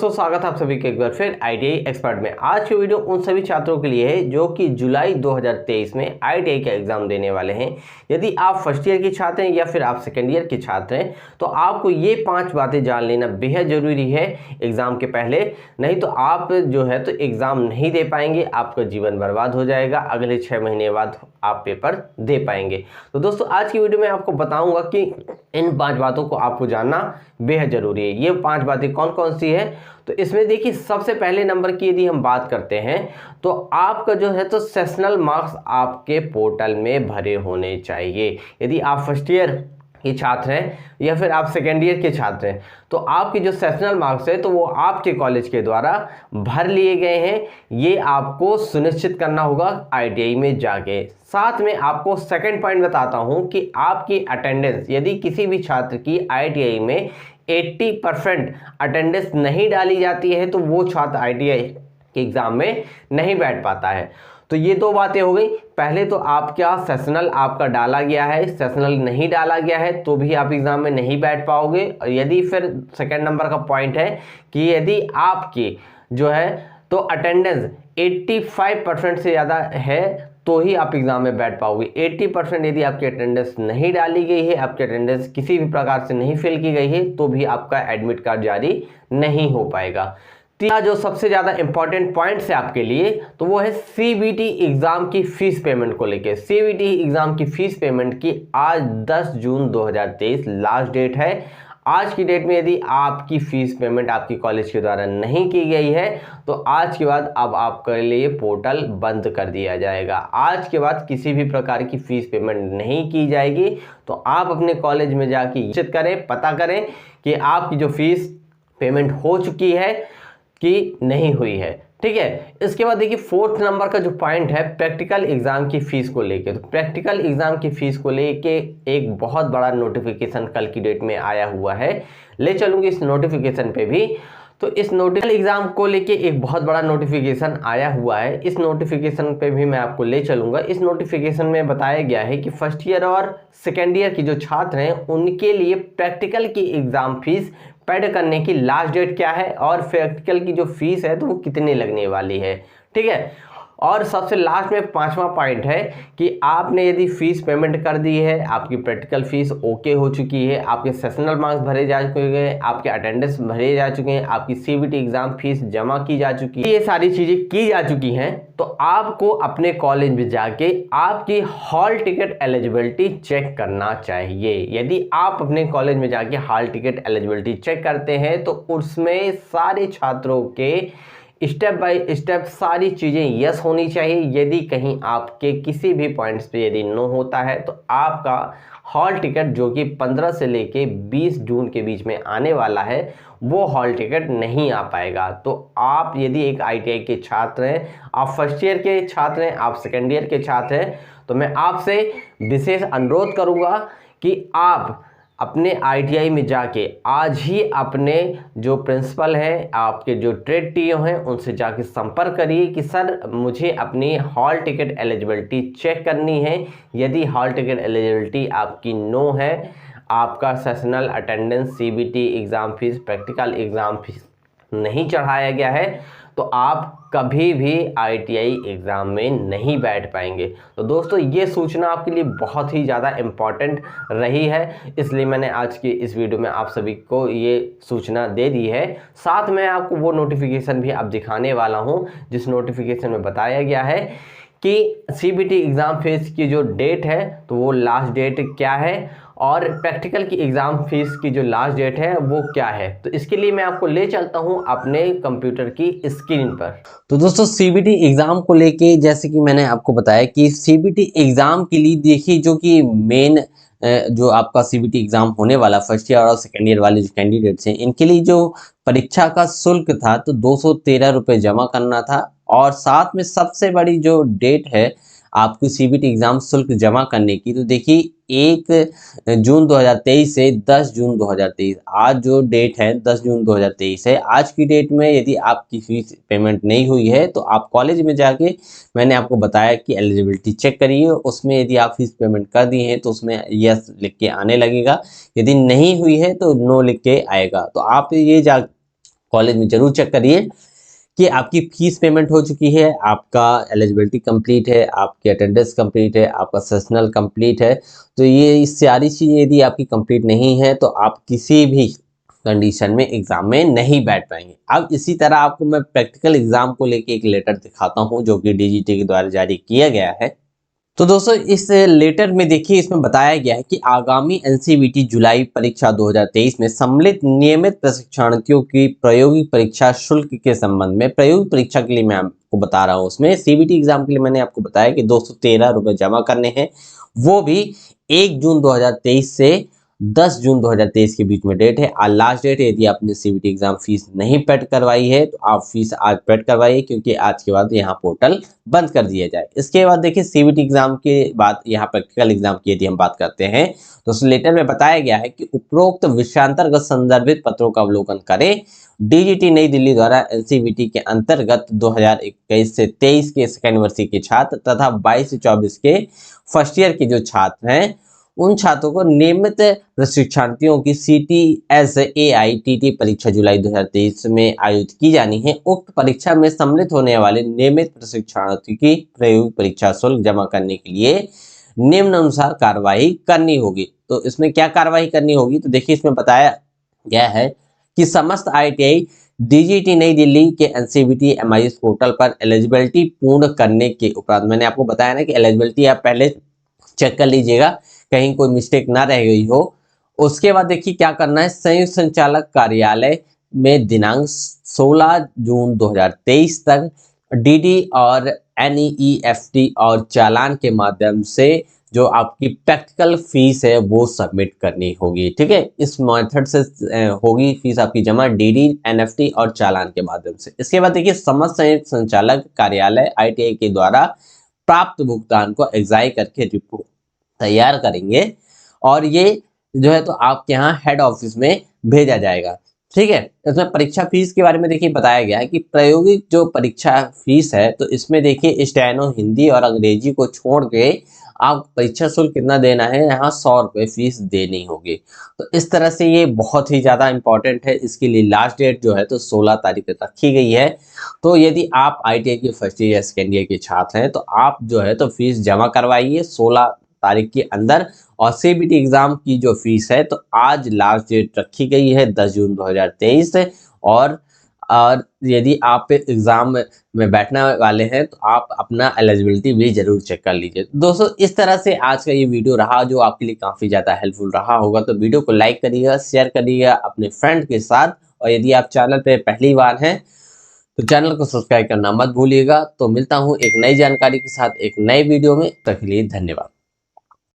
दोस्तों, स्वागत है आप सभी के एक बार फिर आईटीआई एक्सपर्ट में। आज की वीडियो उन सभी छात्रों के लिए है जो कि जुलाई 2023 में आईटीआई का एग्जाम देने वाले हैं। यदि आप फर्स्ट ईयर के छात्र हैं या फिर आप सेकेंड ईयर के छात्र हैं तो आपको ये 5 बातें जान लेना बेहद ज़रूरी है एग्ज़ाम के पहले। नहीं तो आप जो है तो एग्ज़ाम नहीं दे पाएंगे, आपका जीवन बर्बाद हो जाएगा। अगले 6 महीने बाद आप पेपर दे पाएंगे। तो दोस्तों, आज की वीडियो में आपको बताऊंगा कि इन 5 बातों को आपको जानना बेहद ज़रूरी है। ये 5 बातें कौन कौन सी है? तो इसमें देखिए, सबसे पहले नंबर की यदि हम बात करते हैं तो आपका जो है तो सेशनल मार्क्स आपके पोर्टल में भरे होने चाहिए। यदि आप फर्स्ट ईयर के छात्र हैं या फिर आप सेकेंड ईयर के छात्र हैं तो आपके जो सेशनल मार्क्स है तो वो आपके कॉलेज के द्वारा भर लिए गए हैं। ये आपको सुनिश्चित करना होगा आईटीआई में जाके। साथ में आपको सेकंड पॉइंट बताता हूं कि आपकी अटेंडेंस, यदि किसी भी छात्र की आईटीआई में 80% अटेंडेंस नहीं डाली जाती है तो वो छात्र आईटीआई के एग्ज़ाम में नहीं बैठ पाता है। तो ये 2 बातें हो गई। पहले तो आपका सेशनल आपका डाला गया है, सेशनल नहीं डाला गया है तो भी आप एग्ज़ाम में नहीं बैठ पाओगे। और यदि फिर सेकंड नंबर का पॉइंट है कि यदि आपकी जो है तो अटेंडेंस 85% से ज़्यादा है तो ही आप एग्ज़ाम में बैठ पाओगे। 80% यदि आपकी अटेंडेंस नहीं डाली गई है, आपकी अटेंडेंस किसी भी प्रकार से नहीं फिल की गई है तो भी आपका एडमिट कार्ड जारी नहीं हो पाएगा। तीसरा जो सबसे ज़्यादा इंपॉर्टेंट पॉइंट्स है आपके लिए तो वो है सीबीटी एग्ज़ाम की फ़ीस पेमेंट को लेके। सीबीटी एग्ज़ाम की फ़ीस पेमेंट की आज 10 जून 2023 लास्ट डेट है। आज की डेट में यदि आपकी फ़ीस पेमेंट आपकी कॉलेज के द्वारा नहीं की गई है तो आज के बाद अब आपके लिए पोर्टल बंद कर दिया जाएगा। आज के बाद किसी भी प्रकार की फ़ीस पेमेंट नहीं की जाएगी। तो आप अपने कॉलेज में जाके निश्चित करें, पता करें कि आपकी जो फ़ीस पेमेंट हो चुकी है कि नहीं हुई है। ठीक है। इसके बाद देखिए, 4th नंबर का जो पॉइंट है प्रैक्टिकल एग्जाम की फीस को लेके। तो प्रैक्टिकल एग्जाम की फीस को लेके एक बहुत बड़ा नोटिफिकेशन कल की डेट में आया हुआ है। ले चलूंगी इस नोटिफिकेशन पे भी। तो इस नोटिकल एग्जाम को लेके एक बहुत बड़ा नोटिफिकेशन आया हुआ है। इस नोटिफिकेशन पे भी मैं आपको ले चलूंगा। इस नोटिफिकेशन में बताया गया है कि फर्स्ट ईयर और सेकेंड ईयर की जो छात्र हैं उनके लिए प्रैक्टिकल की एग्जाम फीस पेड करने की लास्ट डेट क्या है और प्रैक्टिकल की जो फीस है तो वो कितनी लगने वाली है। ठीक है। और सबसे लास्ट में 5वां पॉइंट है कि आपने यदि फीस पेमेंट कर दी है, आपकी प्रैक्टिकल फीस ओके हो चुकी है, आपके सेशनल मार्क्स भरे जा चुके हैं, आपके अटेंडेंस भरे जा चुके हैं, आपकी सीबीटी एग्जाम फीस जमा की जा चुकी है, ये सारी चीज़ें की जा चुकी हैं तो आपको अपने कॉलेज में जाके आपकी हॉल टिकट एलिजिबिलिटी चेक करना चाहिए। यदि आप अपने कॉलेज में जाके हॉल टिकट एलिजिबिलिटी चेक करते हैं तो उसमें सारे छात्रों के स्टेप बाय स्टेप सारी चीज़ें यस होनी चाहिए। यदि कहीं आपके किसी भी पॉइंट्स पे यदि नो होता है तो आपका हॉल टिकट जो कि 15 से लेके 20 जून के बीच में आने वाला है वो हॉल टिकट नहीं आ पाएगा। तो आप यदि एक आईटीआई के छात्र हैं, आप फर्स्ट ईयर के छात्र हैं, आप सेकेंड ईयर के छात्र हैं तो मैं आपसे विशेष अनुरोध करूँगा कि आप अपने आईटीआई में जाके आज ही अपने जो प्रिंसिपल हैं, आपके जो ट्रेड टीओ हैं उनसे जाके संपर्क करिए कि सर मुझे अपनी हॉल टिकट एलिजिबिलिटी चेक करनी है। यदि हॉल टिकट एलिजिबिलिटी आपकी नो है, आपका sessional attendance, CBT exam fees, practical exam fees नहीं चढ़ाया गया है तो आप कभी भी आईटीआई एग्ज़ाम में नहीं बैठ पाएंगे। तो दोस्तों, ये सूचना आपके लिए बहुत ही ज़्यादा इम्पॉर्टेंट रही है, इसलिए मैंने आज की इस वीडियो में आप सभी को ये सूचना दे दी है। साथ में आपको वो नोटिफिकेशन भी अब दिखाने वाला हूँ जिस नोटिफिकेशन में बताया गया है कि सीबीटी एग्ज़ाम फीस की जो डेट है तो वो लास्ट डेट क्या है और प्रैक्टिकल की एग्ज़ाम फीस की जो लास्ट डेट है वो क्या है। तो इसके लिए मैं आपको ले चलता हूं अपने कंप्यूटर की स्क्रीन पर। तो दोस्तों, सीबीटी एग्ज़ाम को लेके जैसे कि मैंने आपको बताया कि सीबीटी एग्ज़ाम के लिए देखिए जो कि मेन जो आपका सीबीटी एग्ज़ाम होने वाला फर्स्ट ईयर और सेकेंड ईयर वाले जो कैंडिडेट्स हैं इनके लिए जो परीक्षा का शुल्क था तो 213 रुपये जमा करना था। और साथ में सबसे बड़ी जो डेट है आपको सीबीटी एग्ज़ाम शुल्क जमा करने की, तो देखिए 1 जून 2023 से 10 जून 2023 आज जो डेट है 10 जून 2023 है। आज की डेट में यदि आपकी फीस पेमेंट नहीं हुई है तो आप कॉलेज में जाके, मैंने आपको बताया कि एलिजिबिलिटी चेक करिए, उसमें यदि आप फीस पेमेंट कर दी है तो उसमें यस लिख के आने लगेगा, यदि नहीं हुई है तो नो लिख के आएगा। तो आप ये कॉलेज में जरूर चेक करिए कि आपकी फीस पेमेंट हो चुकी है, आपका एलिजिबिलिटी कंप्लीट है, आपकी अटेंडेंस कंप्लीट है, आपका सेशनल कंप्लीट है। तो ये सारी चीज़ें यदि आपकी कंप्लीट नहीं है तो आप किसी भी कंडीशन में एग्जाम में नहीं बैठ पाएंगे। अब इसी तरह आपको मैं प्रैक्टिकल एग्जाम को लेके एक लेटर दिखाता हूँ जो कि डीजीटी के द्वारा जारी किया गया है। तो दोस्तों इस लेटर में देखिए, इसमें बताया गया है कि आगामी एनसीवीटी जुलाई परीक्षा 2023 में सम्मिलित नियमित प्रशिक्षणार्थियों की प्रायोगिक परीक्षा शुल्क के संबंध में, प्रायोगिक परीक्षा के लिए मैं आपको बता रहा हूं, उसमें सीबीटी एग्जाम के लिए मैंने आपको बताया कि 213 रुपये जमा करने हैं, वो भी 1 जून 2023 से 10 जून 2023 के बीच में डेट है। और लास्ट डेट है, यदि आपने सीबीटी एग्जाम फीस नहीं पेड करवाई है तो आप फीस आज पेड करवाइए, क्योंकि आज के बाद यहाँ पोर्टल बंद कर दिया जाए। इसके बाद देखिए सीबीटी एग्जाम के बाद यहाँ प्रैक्टिकल एग्जाम की यदि हम बात करते हैं तो उस लेटर में बताया गया है कि उपरोक्त विषयांतर्गत संदर्भित पत्रों का अवलोकन करें। डीजीटी नई दिल्ली द्वारा एनसीवीटी के अंतर्गत 2021 से 23 के सेकेंड वर्ष के छात्र तथा 22 से 24 के फर्स्ट ईयर के जो छात्र हैं, उन छात्रों को नियमित प्रशिक्षणार्थियों की CTS-AITT परीक्षा जुलाई 2023 में आयोजित की जानी है। उक्त परीक्षा में सम्मिलित होने वाले नियमित प्रशिक्षणार्थी की प्रायोगिक परीक्षा शुल्क जमा करने के लिए निम्नानुसार कार्रवाई करनी होगी। तो इसमें क्या कार्रवाई करनी होगी, तो देखिए इसमें बताया गया है कि समस्त ITI डीजीटी नई दिल्ली के एनसीवीटी MIS पोर्टल पर एलिजिबिलिटी पूर्ण करने के उपरांत, मैंने आपको बताया ना कि एलिजिबिलिटी आप पहले चेक कर लीजिएगा, कहीं कोई मिस्टेक ना रह गई हो। उसके बाद देखिए क्या करना है, संयुक्त संचालक कार्यालय में दिनांक 16 जून 2023 तक DD और NEFT और चालान के माध्यम से जो आपकी प्रैक्टिकल फीस है वो सबमिट करनी होगी। ठीक है, इस मेथड से होगी फीस आपकी जमा DD, NFT और चालान के माध्यम से। इसके बाद देखिए समस्त संयुक्त संचालक कार्यालय ITI के द्वारा प्राप्त भुगतान को एग्जाई करके रिपोर्ट तैयार करेंगे और ये जो है तो आपके यहाँ हेड ऑफिस में भेजा जाएगा। ठीक है, इसमें परीक्षा फीस के बारे में देखिए बताया गया है कि प्रायोगिक जो परीक्षा फीस है तो इसमें देखिए स्टेनो हिंदी और अंग्रेजी को छोड़ के आप परीक्षा शुल्क कितना देना है, यहाँ 100 रुपये फीस देनी होगी। तो इस तरह से ये बहुत ही ज़्यादा इंपॉर्टेंट है। इसके लिए लास्ट डेट जो है तो 16 तारीख तक रखी गई है। तो यदि आप ITI के फर्स्ट ईयर या सेकेंड ईयर के छात्र हैं तो आप जो है तो फीस जमा करवाइए 16 तारीख के अंदर। और सीबीटी एग्जाम की जो फीस है तो आज लास्ट डेट रखी गई है 10 जून 2023 से। और यदि आप एग्जाम में बैठने वाले हैं तो आप अपना एलिजिबिलिटी भी जरूर चेक कर लीजिए। दोस्तों इस तरह से आज का ये वीडियो रहा जो आपके लिए काफ़ी ज़्यादा हेल्पफुल रहा होगा। तो वीडियो को लाइक करिएगा, शेयर करिएगा अपने फ्रेंड के साथ, और यदि आप चैनल पे पहली बार हैं तो चैनल को सब्सक्राइब करना मत भूलिएगा। तो मिलता हूँ एक नई जानकारी के साथ एक नए वीडियो में, तब तक के लिए धन्यवाद।